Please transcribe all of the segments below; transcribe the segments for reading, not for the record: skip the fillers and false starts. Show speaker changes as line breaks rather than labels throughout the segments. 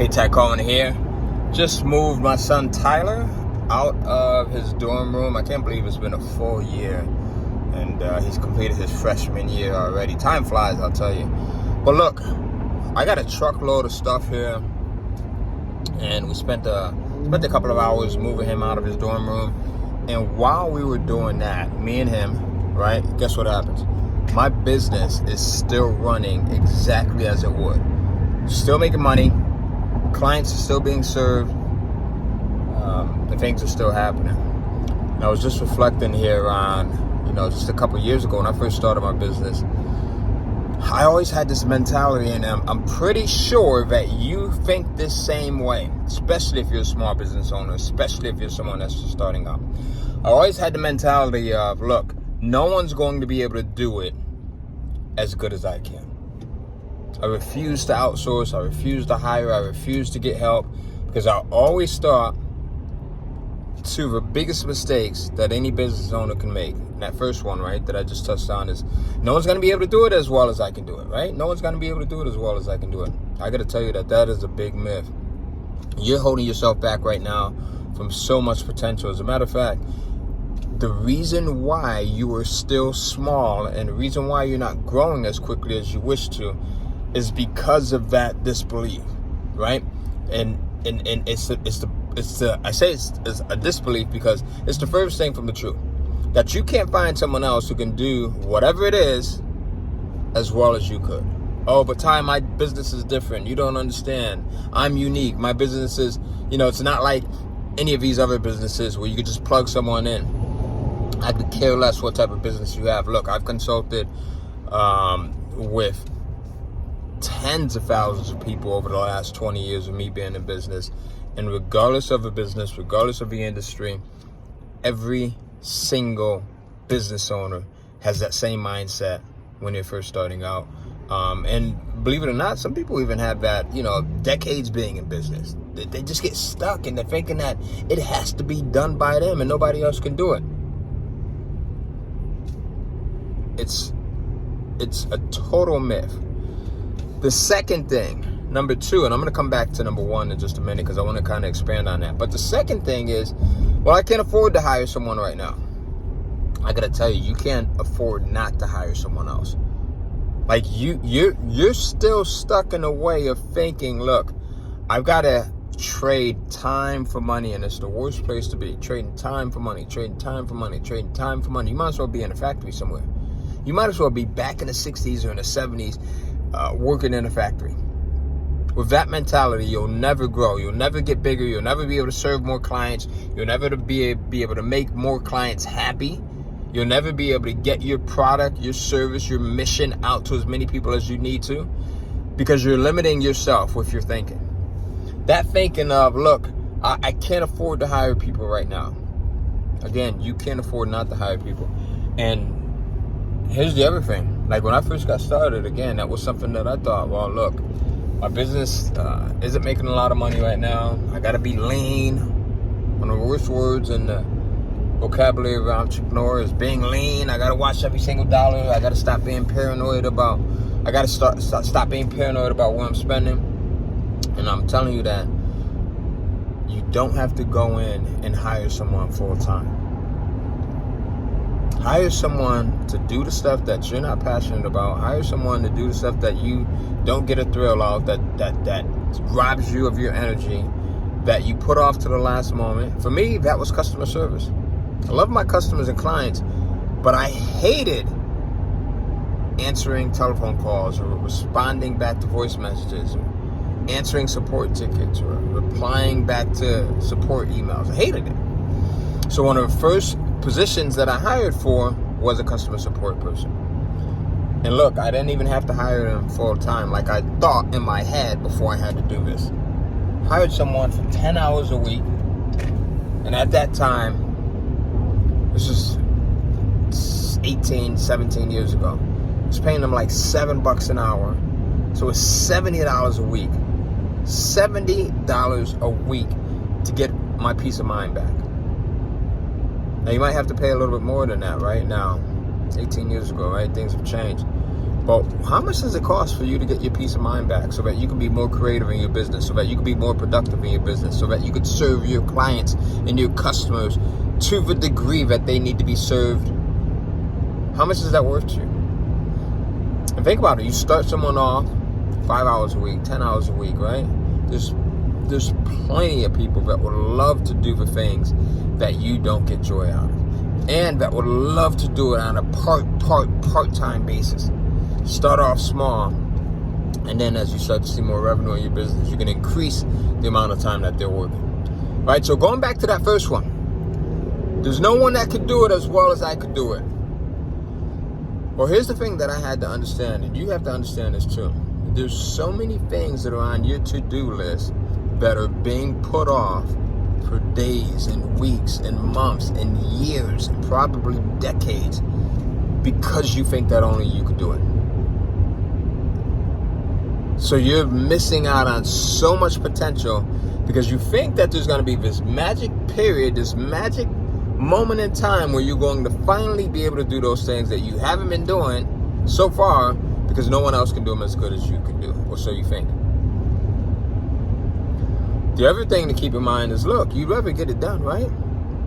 Hey, Ty Cohen here. Just moved my son Tyler out of his dorm room. I can't believe it's been a full year, and he's completed his freshman year already. Time flies, I'll tell you. But look, I got a truckload of stuff here, and we spent a couple of hours moving him out of his dorm room. And while we were doing that, me and him, right, guess what happens? My business is still running exactly as it would. Still making money. Clients are still being served. The things are still happening. And I was just reflecting here on, just a couple of years ago when I first started my business. I always had this mentality, and I'm pretty sure that you think this same way, especially if you're a small business owner, especially if you're someone that's just starting out. I always had the mentality of, look, no one's going to be able to do it as good as I can. I refuse to outsource. I refuse to hire. I refuse to get help, because I always thought two of the biggest mistakes that any business owner can make. And that first one, right, that I just touched on is no one's going to be able to do it as well as I can do it, right? No one's going to be able to do it as well as I can do it. I got to tell you that is a big myth. You're holding yourself back right now from so much potential. As a matter of fact, the reason why you are still small and the reason why you're not growing as quickly as you wish to is because of that disbelief, right? And it's a disbelief because it's the furthest thing from the truth, that you can't find someone else who can do whatever it is as well as you could. Oh, but Ty, my business is different. You don't understand. I'm unique. My business is, it's not like any of these other businesses where you could just plug someone in. I could care less what type of business you have. Look, I've consulted with tens of thousands of people over the last 20 years of me being in business. And regardless of the business, regardless of the industry, every single business owner has that same mindset when they're first starting out. And believe it or not, some people even have that, decades being in business. They just get stuck and they're thinking that it has to be done by them and nobody else can do it. It's a total myth. The second thing, number two, and I'm going to come back to number one in just a minute because I want to kind of expand on that. But the second thing is, well, I can't afford to hire someone right now. I got to tell you, you can't afford not to hire someone else. Like you're still stuck in a way of thinking, look, I've got to trade time for money, and it's the worst place to be. Trading time for money, trading time for money, trading time for money. You might as well be in a factory somewhere. You might as well be back in the 60s or in the 70s working in a factory. With that mentality, you'll never grow. You'll never get bigger. You'll never be able to serve more clients. You'll never be able to make more clients happy. You'll never be able to get your product, your service, your mission out to as many people as you need to, because you're limiting yourself with your thinking. That thinking of, look, I can't afford to hire people right now. Again, you can't afford not to hire people. And here's the other thing. Like when I first got started, again, that was something that I thought, well, look, my business isn't making a lot of money right now. I got to be lean. One of the worst words in the vocabulary of entrepreneur is being lean. I got to watch every single dollar. I got to stop being paranoid about, stop being paranoid about what I'm spending. And I'm telling you that you don't have to go in and hire someone full time. Hire someone to do the stuff that you're not passionate about. Hire someone to do the stuff that you don't get a thrill out, that robs you of your energy, that you put off to the last moment. For me, that was customer service. I love my customers and clients, but I hated answering telephone calls or responding back to voice messages or answering support tickets or replying back to support emails. I hated it. So one of the first positions that I hired for was a customer support person. And look, I didn't even have to hire them full time like I thought in my head before I had to do this. Hired someone for 10 hours a week. And at that time, this is 18, 17 years ago, I was paying them like $7 an hour. So it's $70 a week. $70 a week to get my peace of mind back. Now, you might have to pay a little bit more than that right now. 18 years ago, right? Things have changed. But how much does it cost for you to get your peace of mind back so that you can be more creative in your business, so that you can be more productive in your business, so that you could serve your clients and your customers to the degree that they need to be served? How much is that worth to you? And think about it. You start someone off 5 hours a week, 10 hours a week, right? There's plenty of people that would love to do the things that you don't get joy out of, and that would love to do it on a part-time basis. Start off small, and then as you start to see more revenue in your business, you can increase the amount of time that they're working. Right? So going back to that first one, there's no one that could do it as well as I could do it. Well, here's the thing that I had to understand, and you have to understand this too. There's so many things that are on your to-do list that are being put off for days and weeks and months and years and probably decades because you think that only you could do it. So you're missing out on so much potential because you think that there's going to be this magic period, this magic moment in time where you're going to finally be able to do those things that you haven't been doing so far because no one else can do them as good as you can do, or so you think. The other thing to keep in mind is, look, you'd rather get it done, right?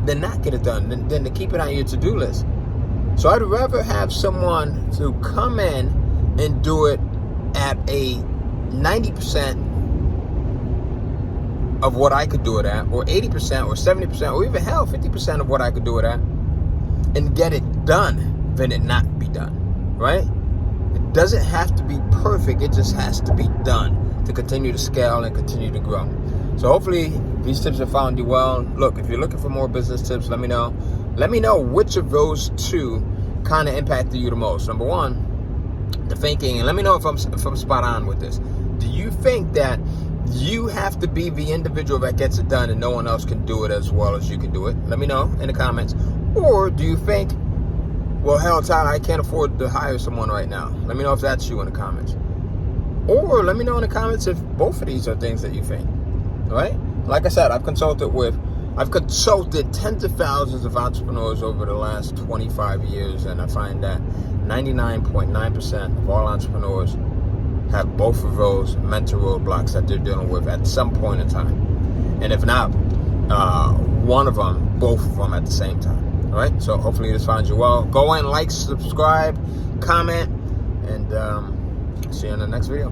Than not get it done, than to keep it on your to-do list. So I'd rather have someone to come in and do it at a 90% of what I could do it at, or 80%, or 70%, or even hell, 50% of what I could do it at, and get it done than it not be done, right? It doesn't have to be perfect. It just has to be done to continue to scale and continue to grow. So hopefully these tips have found you well. Look, if you're looking for more business tips, let me know. Let me know which of those two kind of impacted you the most. Number one, the thinking, and let me know if I'm spot on with this. Do you think that you have to be the individual that gets it done and no one else can do it as well as you can do it? Let me know in the comments. Or do you think, well, hell, Tyler, I can't afford to hire someone right now? Let me know if that's you in the comments. Or let me know in the comments if both of these are things that you think. Right? Like I said, I've consulted tens of thousands of entrepreneurs over the last 25 years, and I find that 99.9% of all entrepreneurs have both of those mental roadblocks that they're dealing with at some point in time. And if not one of them, both of them at the same time. All right? So hopefully this finds you well. Go in, like, subscribe, comment, and see you in the next video.